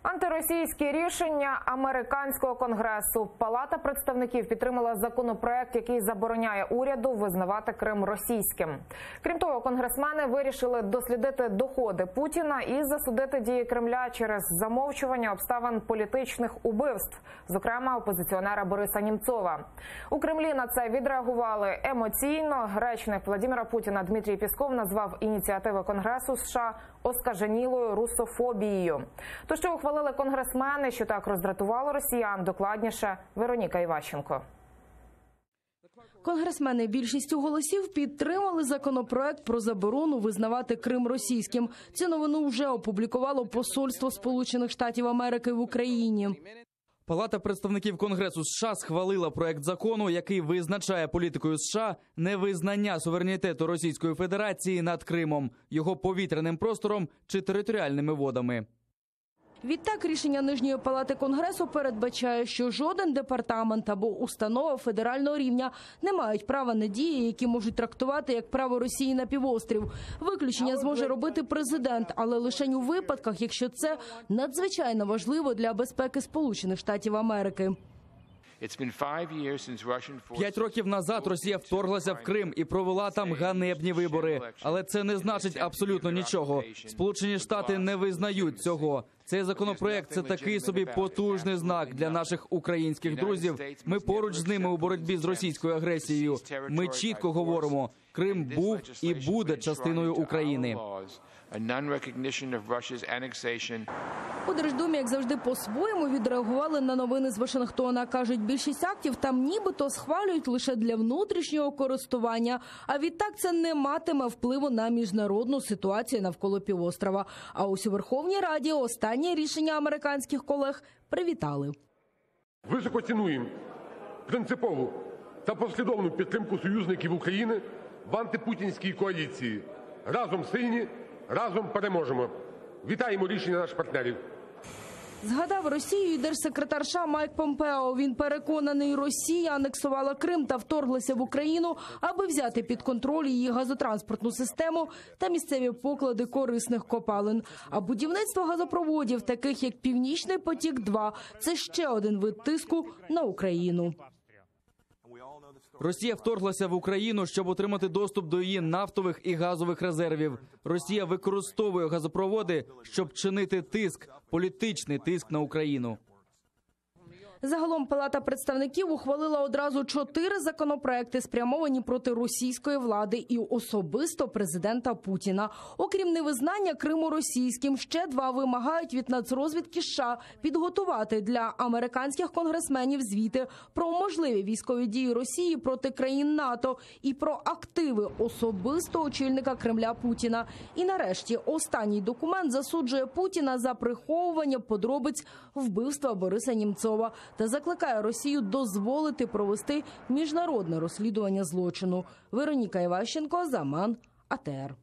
Антиросійські рішення американського конгресу. Палата представників підтримала законопроект, який забороняє уряду визнавати Крим російським. Крім того, конгресмени вирішили дослідити доходи Путіна і засудити дії Кремля через замовчування обставин політичних убивств, зокрема опозиціонера Бориса Німцова. У Кремлі на це відреагували емоційно. Речник Владимира Путіна Дмитрій Пєсков назвав ініціативи Конгресу США оскаженілою русофобією. То, що ухвалили конгресмени, що так роздратувало росіян, докладніше Вероніка Іващенко. Конгресмени більшістю голосів підтримали законопроект про заборону визнавати Крим російським. Цю новину вже опублікувало Посольство Сполучених Штатів Америки в Україні. Палата представників Конгресу США схвалила проект закону, який визначає політикою США невизнання суверенітету Російської Федерації над Кримом, його повітряним простором чи територіальними водами. Відтак, рішення Нижньої палати Конгресу передбачає, що жоден департамент або установа федерального рівня не мають права на дії, які можуть трактувати як право Росії на півострів. Виключення зможе робити президент, але лише у випадках, якщо це надзвичайно важливо для безпеки Сполучених Штатів Америки. 5 років назад Росія вторглася в Крим і провела там ганебні вибори. Але це не значить абсолютно нічого. Сполучені Штати не визнають цього. Цей законопроект – це такий собі потужний знак для наших українських друзів. Ми поруч з ними у боротьбі з російською агресією. Ми чітко говоримо, Крим був і буде частиною України. У Держдумі, як завжди, по-своєму відреагували на новини з Вашингтона. Кажуть, більшість актів там нібито схвалюють лише для внутрішнього користування, а відтак це не матиме впливу на міжнародну ситуацію навколо півострова. А ось у Верховній Раді останнє рішення американських колег привітали. Високо цінуємо принципову та послідовну підтримку союзників України в антипутінській коаліції. Разом сильні, разом переможемо. Вітаємо рішення наших партнерів. Згадав Росію і держсекретар США Майк Помпео. Він переконаний, Росія анексувала Крим та вторглася в Україну, аби взяти під контроль її газотранспортну систему та місцеві поклади корисних копалин. А будівництво газопроводів, таких як Північний потік-2, це ще один вид тиску на Україну. Росія вторглася в Україну, щоб отримати доступ до її нафтових і газових резервів. Росія використовує газопроводи, щоб чинити тиск, політичний тиск на Україну. Загалом Палата представників ухвалила одразу 4 законопроекти, спрямовані проти російської влади і особисто президента Путіна. Окрім невизнання Криму російським, ще 2 вимагають від Нацрозвідки США підготувати для американських конгресменів звіти про можливі військові дії Росії проти країн НАТО і про активи особистого очільника Кремля Путіна. І нарешті останній документ засуджує Путіна за приховування подробиць вбивства Бориса Німцова та закликає Росію дозволити провести міжнародне розслідування злочину. Вероніка Іващенко, Заман, АТР.